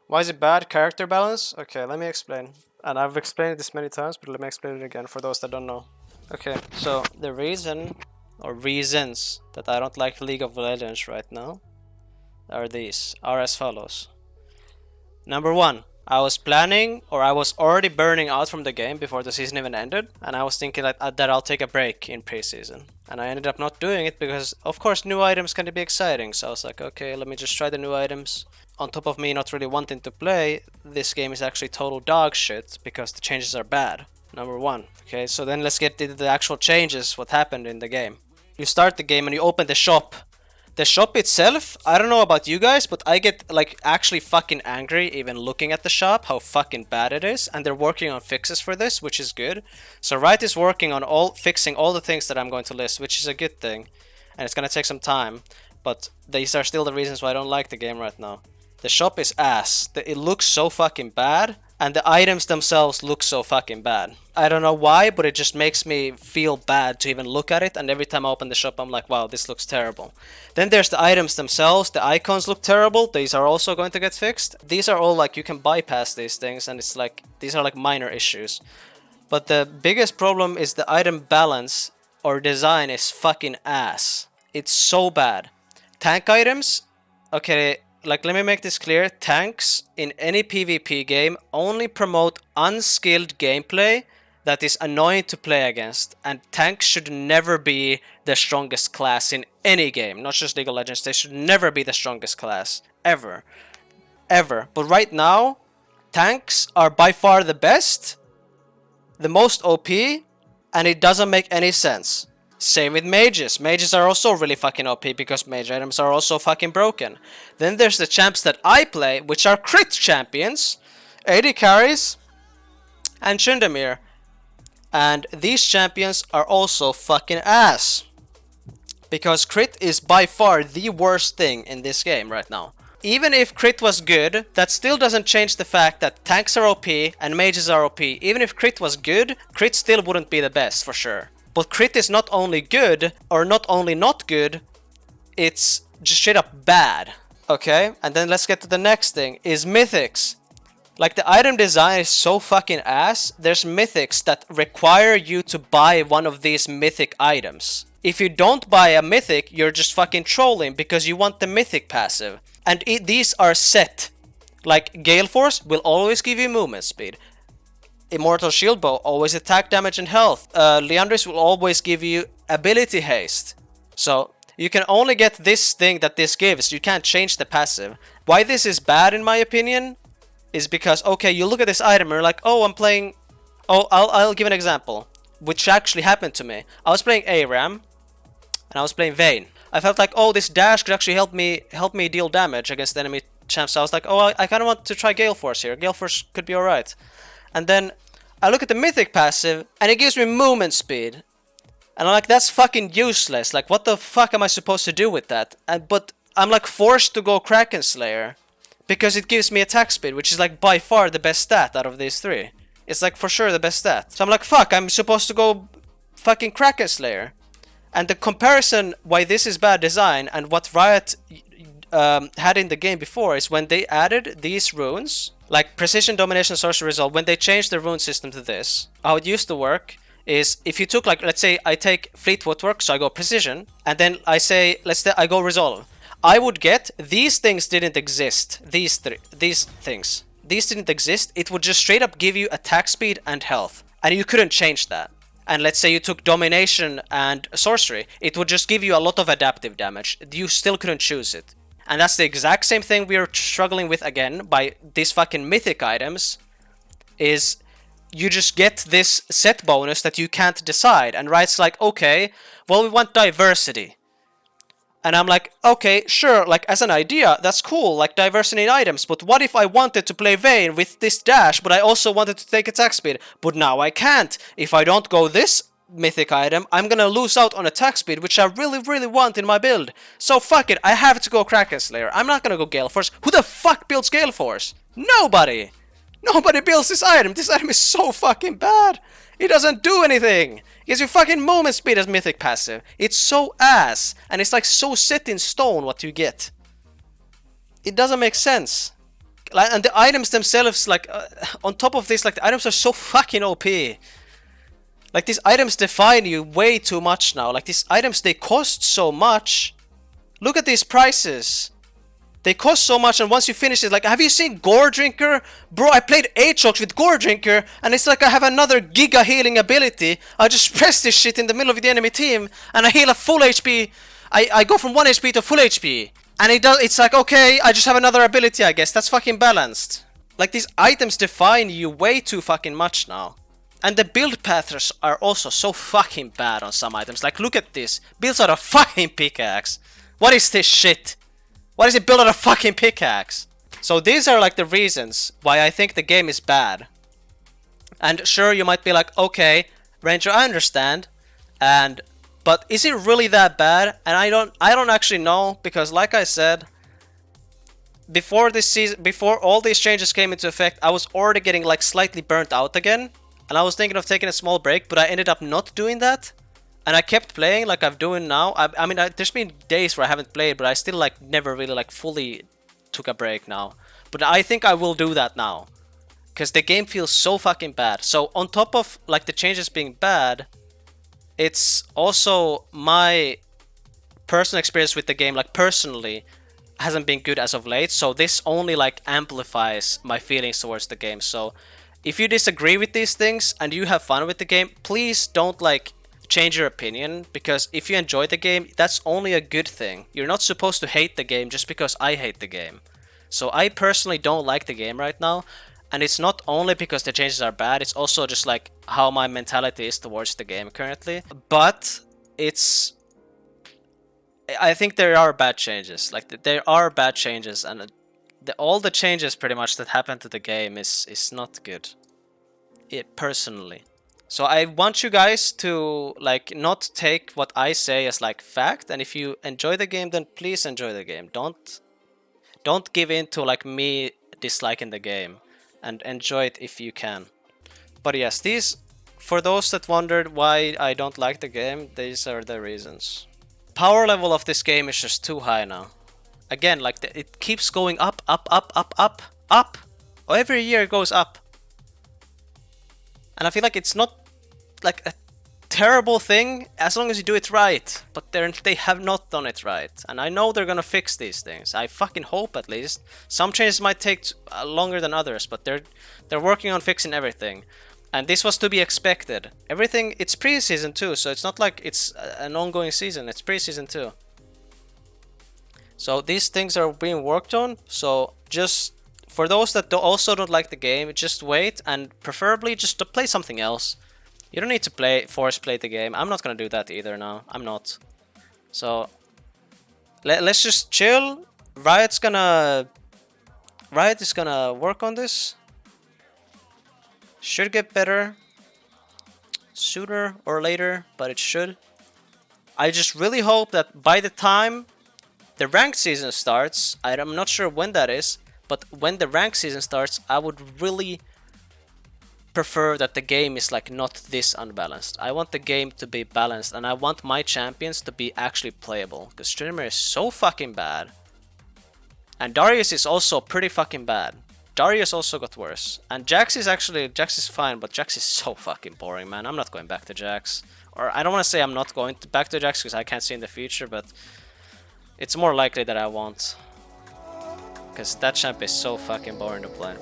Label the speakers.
Speaker 1: Why is it bad? Character balance? Okay, let me explain. And I've explained this many times, but let me explain it again for those that don't know. Okay, so the reason or reasons that I don't like League of Legends right now are as follows. Number one, I was planning, or I was already burning out from the game before the season even ended, and I was thinking that I'll take a break in preseason. And I ended up not doing it because, of course, new items can be exciting. So I was like, okay, let me just try the new items. On top of me not really wanting to play, this game is actually total dog shit because the changes are bad. Number one. Okay, so then let's get into the actual changes, what happened in the game. You start the game and you open the shop. The shop itself, I don't know about you guys, but I get like actually fucking angry even looking at the shop, how fucking bad it is, and they're working on fixes for this, which is good. So Riot is working on fixing all the things that I'm going to list, which is a good thing, and it's gonna take some time, but these are still the reasons why I don't like the game right now. The shop is ass. It looks so fucking bad, and the items themselves look so fucking bad. I don't know why, but it just makes me feel bad to even look at it, and every time I open the shop I'm like, wow, this looks terrible. Then there's the items themselves. The icons look terrible. These are also going to get fixed. These are all like, you can bypass these things, and it's like, these are like minor issues. But the biggest problem is the item balance or design is fucking ass. It's so bad. Tank items, okay, like let me make this clear. Tanks in any PvP game only promote unskilled gameplay that is annoying to play against, and tanks should never be the strongest class in any game, not just League of Legends. They should never be the strongest class, ever. Ever. But right now, tanks are by far the best, the most OP, and it doesn't make any sense. Same with mages. Mages are also really fucking OP because mage items are also fucking broken. Then there's the champs that I play, which are crit champions, AD carries, and Tryndamere. And these champions are also fucking ass. Because crit is by far the worst thing in this game right now. Even if crit was good, that still doesn't change the fact that tanks are OP and mages are OP. Even if crit was good, crit still wouldn't be the best for sure. But crit is not only good, or not only not good, it's just straight up bad. Okay, and then let's get to the next thing, is mythics. Like, the item design is so fucking ass. There's mythics that require you to buy one of these mythic items. If you don't buy a mythic, you're just fucking trolling because you want the mythic passive. And these are set. Like, Gale Force will always give you movement speed. Immortal Shield Bow, always attack damage and health. Liandry's will always give you ability haste. So, you can only get this thing that this gives. You can't change the passive. Why this is bad in my opinion is because, okay, you look at this item and you're like, oh, I'm playing... Oh, I'll give an example, which actually happened to me. I was playing ARAM, and I was playing Vayne. I felt like, oh, this dash could actually help me deal damage against enemy champs. So I was like, oh, I kind of want to try Gale Force here. Gale Force could be alright. And then I look at the Mythic passive, and it gives me movement speed. And I'm like, that's fucking useless. Like, what the fuck am I supposed to do with that? But I'm like forced to go Kraken Slayer, because it gives me attack speed, which is like by far the best stat out of these three. It's like for sure the best stat. So I'm like, fuck, I'm supposed to go fucking Kraken Slayer. And the comparison why this is bad design and what Riot had in the game before is when they added these runes, like Precision, Domination, Sorcery, Resolve, when they changed the rune system to this, how it used to work is if you took, like, let's say I take Fleet Footwork, so I go Precision, and then I say, I go Resolve. I would get, these things didn't exist, these things. These didn't exist, it would just straight up give you attack speed and health, and you couldn't change that. And let's say you took Domination and Sorcery, it would just give you a lot of adaptive damage. You still couldn't choose it. And that's the exact same thing we are struggling with again by these fucking mythic items, is you just get this set bonus that you can't decide. And Riot's like, okay, well, we want diversity. And I'm like, okay, sure, like, as an idea, that's cool, like, diversity in items, but what if I wanted to play Vayne with this dash, but I also wanted to take attack speed? But now I can't. If I don't go this mythic item, I'm gonna lose out on attack speed, which I really, really want in my build. So fuck it, I have to go Kraken Slayer. I'm not gonna go Gale Force. Who the fuck builds Gale Force? Nobody! Nobody builds this item. This item is so fucking bad. It doesn't do anything. It gives you fucking movement speed as mythic passive. It's so ass. And it's like so set in stone what you get. It doesn't make sense. Like, and the items themselves, like, on top of this, like, the items are so fucking OP. Like, these items define you way too much now. Like, these items, they cost so much. Look at these prices. They cost so much, and once you finish it, like, have you seen Gore Drinker? Bro, I played Aatrox with Gore Drinker, and it's like I have another Giga healing ability. I just press this shit in the middle of the enemy team, and I heal a full HP. I go from 1 HP to full HP. And it's like, okay, I just have another ability, I guess. That's fucking balanced. Like, these items define you way too fucking much now. And the build paths are also so fucking bad on some items. Like, look at this. Builds out a fucking pickaxe. What is this shit? Why does it build out a fucking pickaxe? So these are like the reasons why I think the game is bad. And sure, you might be like, okay, Ranger, I understand. But is it really that bad? And I don't actually know, because like I said, before this season, before all these changes came into effect, I was already getting like slightly burnt out again. And I was thinking of taking a small break, but I ended up not doing that. And I kept playing like I'm doing now. I mean, there's been days where I haven't played, but I still like never really like fully took a break now. But I think I will do that now, because the game feels so fucking bad. So on top of like the changes being bad, it's also my personal experience with the game, like personally, hasn't been good as of late. So this only like amplifies my feelings towards the game. So if you disagree with these things and you have fun with the game, please don't like change your opinion, because if you enjoy the game, that's only a good thing. You're not supposed to hate the game just because I hate the game. So I personally don't like the game right now, and it's not only because the changes are bad, it's also just like how my mentality is towards the game currently. But I think there are bad changes. Like, there are bad changes, and all the changes pretty much that happen to the game is not good. Personally. So I want you guys to like not take what I say as like fact, and if you enjoy the game, then please enjoy the game. Don't give in to like me disliking the game, and enjoy it if you can. But yes, for those that wondered why I don't like the game, these are the reasons. Power level of this game is just too high now. Again, like it keeps going up. Every year it goes up. And I feel like it's not like a terrible thing as long as you do it right. But they have not done it right. And I know they're gonna fix these things. I fucking hope, at least. Some changes might take longer than others, but they're working on fixing everything. And this was to be expected. Everything, it's preseason too, so it's not like it's an ongoing season. It's preseason too. So these things are being worked on. So just for those that also don't like the game, just wait, and preferably just to play something else. You don't need to force play the game. I'm not gonna do that either now. I'm not. So let's just chill. Riot is gonna work on this. Should get better sooner or later, but it should. I just really hope that by the time the ranked season starts, I'm not sure when that is, but when the ranked season starts, I would really prefer that the game is like not this unbalanced. I want the game to be balanced, and I want my champions to be actually playable, because Tryndamere is so fucking bad. And Darius is also pretty fucking bad. Darius also got worse. And Jax is fine, but Jax is so fucking boring, man. I'm not going back to Jax. Or I don't want to say I'm not going back to Jax because I can't see in the future, but it's more likely that I won't. Because that champ is so fucking boring to play.